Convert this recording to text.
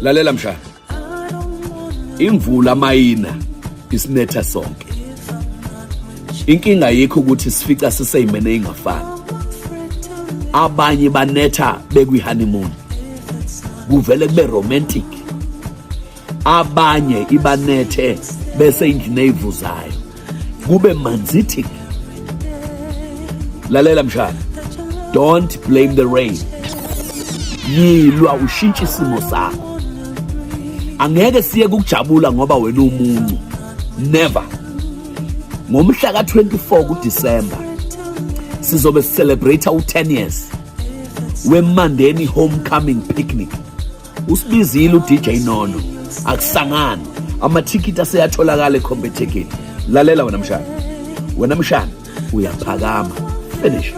Lalela mshana. Imvula mayina isinetha sonke. Inkinga yikho ukuthi sifica siseyimene ingafani. Abanye banetha bekwi-honeymoon. Kuvele kube romantic. Abanye ibanethe bese indlini eyivuzayo. Kube manzithi. Lalela mshana. Don't blame the rain. Yilwa ushintshe isimo sakho. Angeke siye kukujabula ngoba wena umuncu. Never. Ngomhla ka-24 kuDisemba sizobe celebrate u10 years weMandeni Homecoming Picnic. Usibizile uDJ Nono. Akusangani. Amathikiti aseyatholakala eCompeticket. Lalela wena mshana. Wena mshana uyaphakama. Finish.